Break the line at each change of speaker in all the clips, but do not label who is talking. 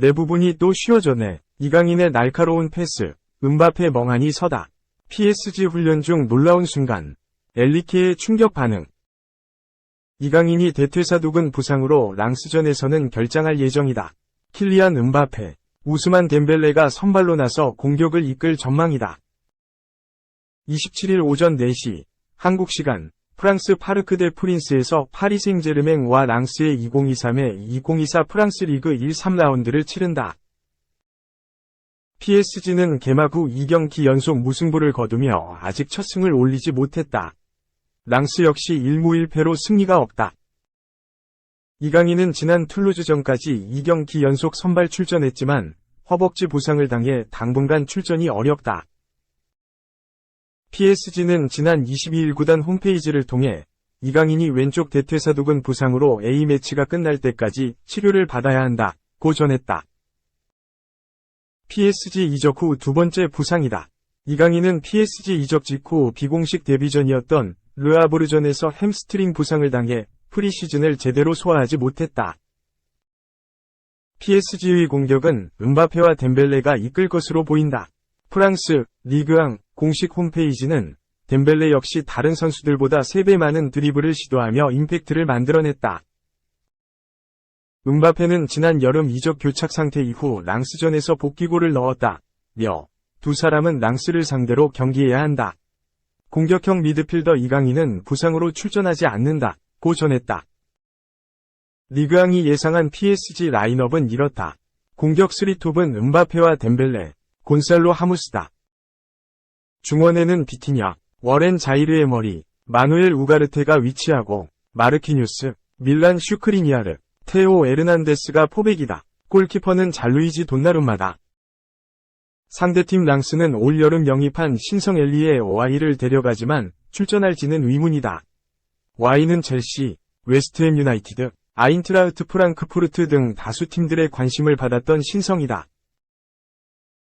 내 부분이 또 쉬워졌네. 이강인의 날카로운 패스, 음바페 멍하니 서다. PSG 훈련 중 놀라운 순간. 엘리케의 충격 반응. 이강인이 대퇴사두근 부상으로 랑스전에서는 결장할 예정이다. 킬리안 음바페, 우스만 덴벨레가 선발로 나서 공격을 이끌 전망이다. 27일 오전 4시, 한국 시간, 프랑스 파르크 데 프린스에서 파리 생제르맹과 랑스의 2023-2024 프랑스 리그 1, 3라운드를 치른다. PSG는 개막 후 2경기 연속 무승부를 거두며 아직 첫 승을 올리지 못했다. 랑스 역시 1무 1패로 승리가 없다. 이강인은 지난 툴루즈전까지 2경기 연속 선발 출전했지만 허벅지 부상을 당해 당분간 출전이 어렵다. PSG는 지난 22일 구단 홈페이지를 통해 이강인이 왼쪽 대퇴사두근 부상으로 A매치가 끝날 때까지 치료를 받아야 한다고 전했다. PSG 이적 후 두 번째 부상이다. 이강인은 PSG 이적 직후 비공식 데뷔전이었던 르아브르전에서 햄스트링 부상을 당해 프리시즌을 제대로 소화하지 못했다. PSG의 공격은 음바페와 덴벨레가 이끌 것으로 보인다. 프랑스 리그앙 공식 홈페이지는 덴벨레 역시 다른 선수들보다 3배 많은 드리블을 시도하며 임팩트를 만들어냈다. 음바페는 지난 여름 이적 교착 상태 이후 랑스전에서 복귀골을 넣었다. 두 사람은 랑스를 상대로 경기해야 한다. 공격형 미드필더 이강인은 부상으로 출전하지 않는다고 전했다. 리그앙이 예상한 PSG 라인업은 이렇다. 공격 3톱은 음바페와 덴벨레, 곤살로 하무스다. 중원에는 비티냐, 워렌 자이르의 머리, 마누엘 우가르테가 위치하고 마르키뉴스, 밀란 슈크리니아르, 테오 에르난데스가 포백이다. 골키퍼는 잘루이지 돈나룸마다. 상대팀 랑스는 올여름 영입한 신성 엘리에 와이를 데려가지만 출전할지는 의문이다. 와이는 첼시, 웨스트햄 유나이티드, 아인트라흐트 프랑크푸르트 등 다수 팀들의 관심을 받았던 신성이다.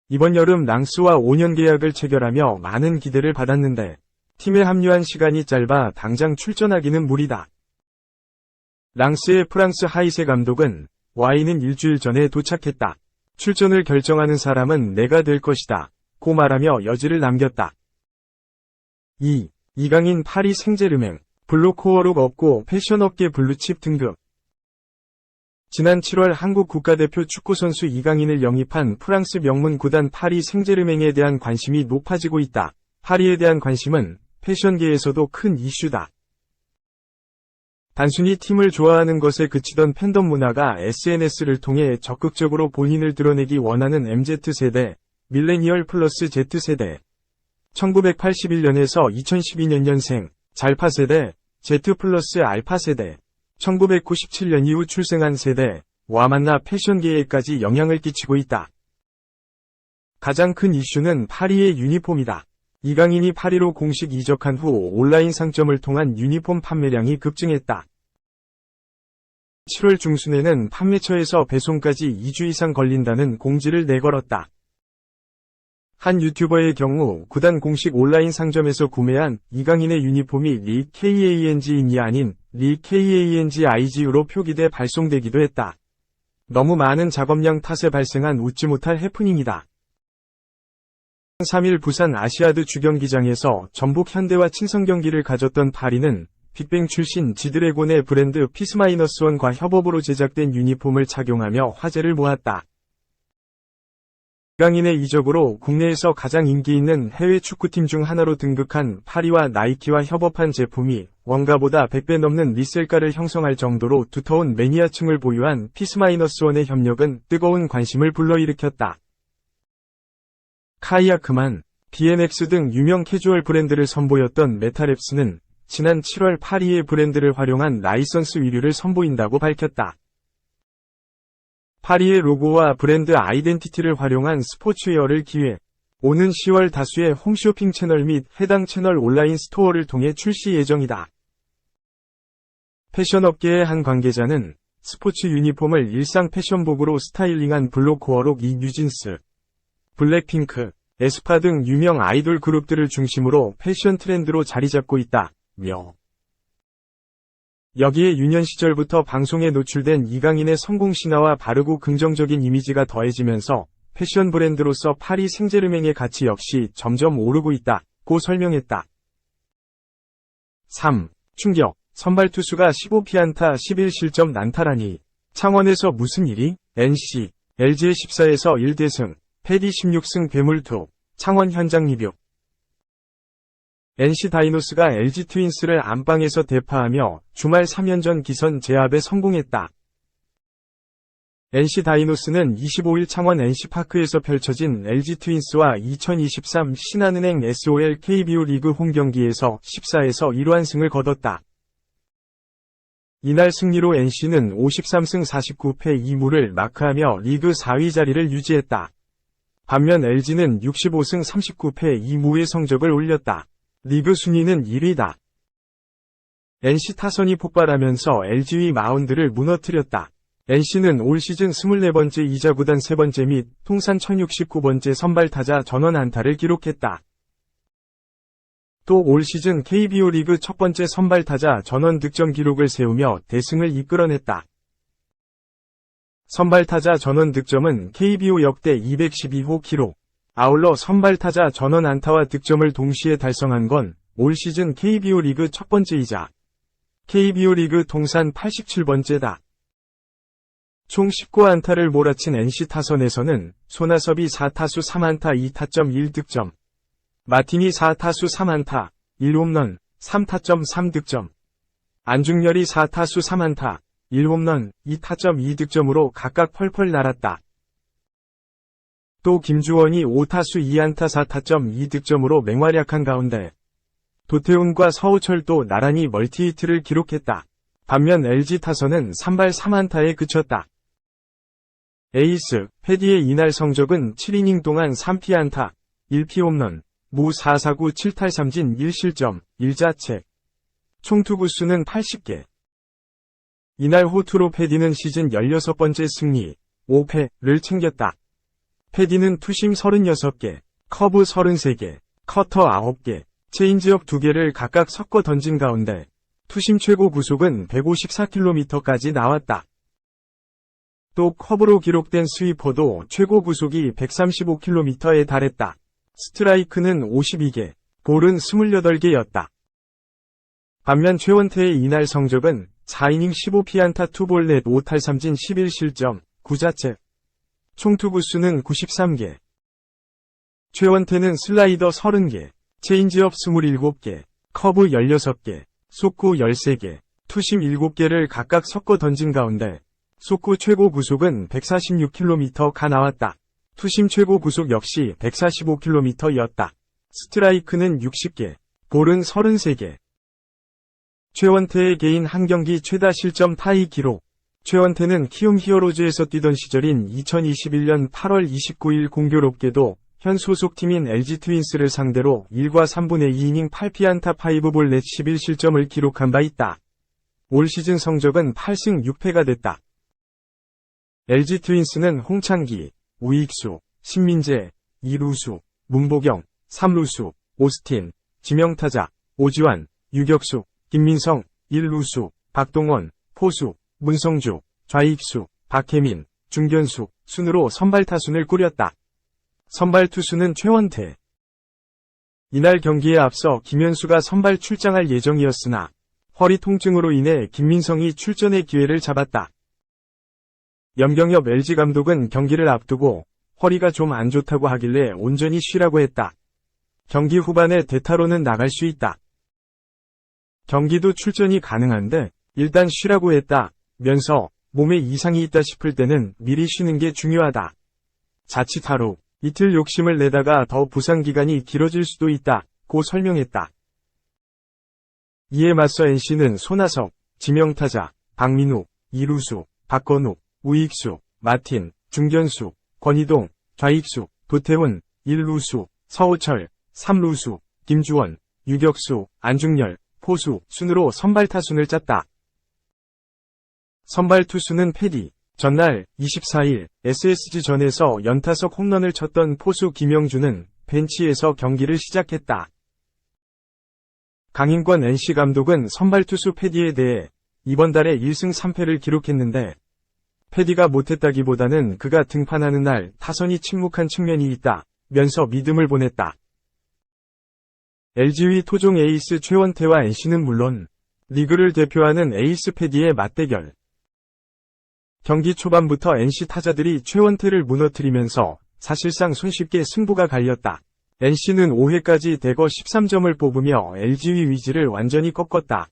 이번 여름 랑스와 5년 계약을 체결하며 많은 기대를 받았는데 팀에 합류한 시간이 짧아 당장 출전하기는 무리다. 랑스의 프랑스 하이세 감독은 와이는 일주일 전에 도착했다. 출전을 결정하는 사람은 내가 될 것이다. 고 말하며 여지를 남겼다. 이강인 파리 생제르맹, 블루코어룩 없고 패션업계 블루칩 등급. 지난 7월 한국 국가대표 축구선수 이강인을 영입한 프랑스 명문 구단 파리 생제르맹에 대한 관심이 높아지고 있다. 파리에 대한 관심은 패션계에서도 큰 이슈다. 단순히 팀을 좋아하는 것에 그치던 팬덤 문화가 SNS를 통해 적극적으로 본인을 드러내기 원하는 MZ세대, 밀레니얼 플러스 Z세대, 1981년에서 2012년생, 잘파세대, Z 플러스 알파세대, 1997년 이후 출생한 세대와 만나 패션계에까지 영향을 끼치고 있다. 가장 큰 이슈는 파리의 유니폼이다. 이강인이 파리로 공식 이적한 후 온라인 상점을 통한 유니폼 판매량이 급증했다. 7월 중순에는 판매처에서 배송까지 2주 이상 걸린다는 공지를 내걸었다. 한 유튜버의 경우 구단 공식 온라인 상점에서 구매한 이강인의 유니폼이 리 KANG인이 아닌 리 KANGIG로 표기돼 발송되기도 했다. 너무 많은 작업량 탓에 발생한 웃지 못할 해프닝이다. 3일 부산 아시아드 주경기장에서 전북 현대와 친선 경기를 가졌던 파리는 빅뱅 출신 지드래곤의 브랜드 피스마이너스원과 협업으로 제작된 유니폼을 착용하며 화제를 모았다. 이강인의 이적으로 국내에서 가장 인기 있는 해외 축구팀 중 하나로 등극한 파리와 나이키와 협업한 제품이 원가보다 100배 넘는 리셀가를 형성할 정도로 두터운 매니아층을 보유한 피스마이너스원의 협력은 뜨거운 관심을 불러일으켰다. 카이아크만, BMX 등 유명 캐주얼 브랜드를 선보였던 메타랩스는 지난 7월 파리의 브랜드를 활용한 라이선스 위류를 선보인다고 밝혔다. 파리의 로고와 브랜드 아이덴티티를 활용한 스포츠웨어를 기획. 오는 10월 다수의 홈쇼핑 채널 및 해당 채널 온라인 스토어를 통해 출시 예정이다. 패션업계의 한 관계자는 스포츠 유니폼을 일상 패션복으로 스타일링한 블록코어록 이 뉴진스, 블랙핑크, 에스파 등 유명 아이돌 그룹들을 중심으로 패션 트렌드로 자리 잡고 있다며 여기에 유년 시절부터 방송에 노출된 이강인의 성공 신화와 바르고 긍정적인 이미지가 더해지면서 패션 브랜드로서 파리 생제르맹의 가치 역시 점점 오르고 있다고 설명했다. 3. 충격. 선발 투수가 15피안타 11실점 난타라니. 창원에서 무슨 일이? NC, LG의 14에서 1대승, 패디 16승 괴물투. 창원 현장 리뷰. NC 다이노스가 LG 트윈스를 안방에서 대파하며 주말 3연전 기선 제압에 성공했다. NC 다이노스는 25일 창원 NC파크에서 펼쳐진 LG 트윈스와 2023 신한은행 SOL KBO 리그 홈경기에서 14에서 1완승을 거뒀다. 이날 승리로 NC는 53승 49패 2무를 마크하며 리그 4위 자리를 유지했다. 반면 LG는 65승 39패 2무의 성적을 올렸다. 리그 순위는 1위다. NC 타선이 폭발하면서 LG의 마운드를 무너뜨렸다. NC는 올 시즌 24번째 이자 구단 3번째 및 통산 1069번째 선발 타자 전원 안타를 기록했다. 또 올 시즌 KBO 리그 첫 번째 선발 타자 전원 득점 기록을 세우며 대승을 이끌어냈다. 선발 타자 전원 득점은 KBO 역대 212호 기록. 아울러 선발 타자 전원 안타와 득점을 동시에 달성한 건 올 시즌 KBO 리그 첫 번째이자 KBO 리그 통산 87번째다. 총 19안타를 몰아친 NC 타선에서는 손아섭이 4타수 3안타 2타점 1득점, 마틴이 4타수 3안타, 1홈런, 3타점 3득점, 안중열이 4타수 3안타, 1홈런, 2타점 2득점으로 각각 펄펄 날았다. 또 김주원이 5타수 2안타 4타점 2득점으로 맹활약한 가운데 도태훈과 서우철도 나란히 멀티히트를 기록했다. 반면 LG 타선은 산발 3안타에 그쳤다. 에이스, 패디의 이날 성적은 7이닝 동안 3피안타, 1피홈런, 무 4사구 7탈3진 1실점, 1자책. 총 투구수는 80개. 이날 호투로 패디는 시즌 16번째 승리, 5패를 챙겼다. 패디는 투심 36개, 커브 33개, 커터 9개, 체인지업 2개를 각각 섞어 던진 가운데 투심 최고 구속은 154km까지 나왔다. 또 커브로 기록된 스위퍼도 최고 구속이 135km에 달했다. 스트라이크는 52개, 볼은 28개였다. 반면 최원태의 이날 성적은 4이닝 15피안타 2볼 넷 5탈3진 11실점, 9자책. 총 투구수는 93개. 최원태는 슬라이더 30개, 체인지업 27개, 커브 16개, 속구 13개, 투심 7개를 각각 섞어 던진 가운데 속구 최고 구속은 146km가 나왔다. 투심 최고 구속 역시 145km였다. 스트라이크는 60개, 볼은 33개. 최원태의 개인 한 경기 최다 실점 타이 기록. 최원태는 키움 히어로즈에서 뛰던 시절인 2021년 8월 29일 공교롭게도 현 소속팀인 LG 트윈스를 상대로 1과 3분의 2이닝 8피안타 5볼 넷 11실점을 기록한 바 있다. 올 시즌 성적은 8승 6패가 됐다. LG 트윈스는 홍창기, 우익수, 신민재, 2루수, 문보경, 3루수, 오스틴, 지명타자, 오지환, 유격수, 김민성, 1루수, 박동원, 포수, 문성주, 좌익수, 박혜민, 중견수, 순으로 선발 타순을 꾸렸다. 선발 투수는 최원태. 이날 경기에 앞서 김현수가 선발 출장할 예정이었으나 허리 통증으로 인해 김민성이 출전의 기회를 잡았다. 염경엽 LG 감독은 경기를 앞두고 허리가 좀 안 좋다고 하길래 온전히 쉬라고 했다. 경기 후반에 대타로는 나갈 수 있다. 경기도 출전이 가능한데 일단 쉬라고 했다. 면서 몸에 이상이 있다 싶을 때는 미리 쉬는 게 중요하다. 자칫 하루, 이틀 욕심을 내다가 더 부상 기간이 길어질 수도 있다고 설명했다. 이에 맞서 NC는 손아섭, 지명타자, 박민우, 이루수, 박건욱, 우익수, 마틴, 중견수, 권희동, 좌익수, 도태훈, 1루수, 서우철, 3루수, 김주원, 유격수, 안중열, 포수, 순으로 선발 타순을 짰다. 선발 투수는 패디. 전날 24일 SSG전에서 연타석 홈런을 쳤던 포수 김영주는 벤치에서 경기를 시작했다. 강인권 NC 감독은 선발 투수 패디에 대해 이번 달에 1승 3패를 기록했는데 패디가 못했다기보다는 그가 등판하는 날 타선이 침묵한 측면이 있다면서 믿음을 보냈다. LG의 토종 에이스 최원태와 NC는 물론 리그를 대표하는 에이스 패디의 맞대결. 경기 초반부터 NC 타자들이 최원태를 무너뜨리면서 사실상 손쉽게 승부가 갈렸다. NC는 5회까지 대거 13점을 뽑으며 LG의 위지를 완전히 꺾었다.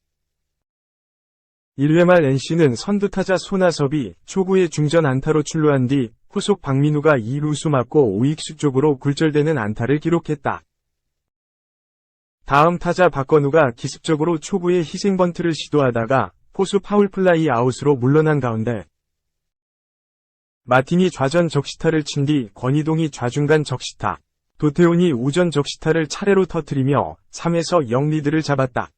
1회 말 NC는 선두타자 손아섭이 초구의 중전 안타로 출루한 뒤 후속 박민우가 2루수 맞고 우익수 쪽으로 굴절되는 안타를 기록했다. 다음 타자 박건우가 기습적으로 초구의 희생번트를 시도하다가 포수 파울플라이 아웃으로 물러난 가운데 마틴이 좌전 적시타를 친 뒤 권희동이 좌중간 적시타, 도태훈이 우전 적시타를 차례로 터뜨리며 3에서 0 리드를 잡았다.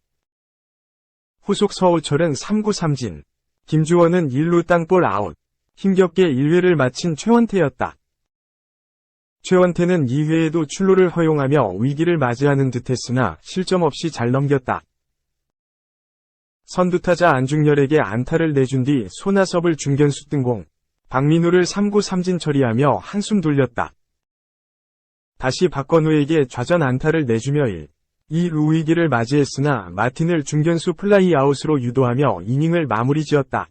후속 서우철은 3구 3진, 김주원은 1루 땅볼 아웃, 힘겹게 1회를 마친 최원태였다. 최원태는 2회에도 출루를 허용하며 위기를 맞이하는 듯했으나 실점 없이 잘 넘겼다. 선두타자 안중열에게 안타를 내준 뒤 손아섭을 중견수 뜬공, 박민우를 3구 3진 처리하며 한숨 돌렸다. 다시 박건우에게 좌전 안타를 내주며 2루 위기를 맞이했으나 마틴을 중견수 플라이 아웃으로 유도하며 이닝을 마무리 지었다.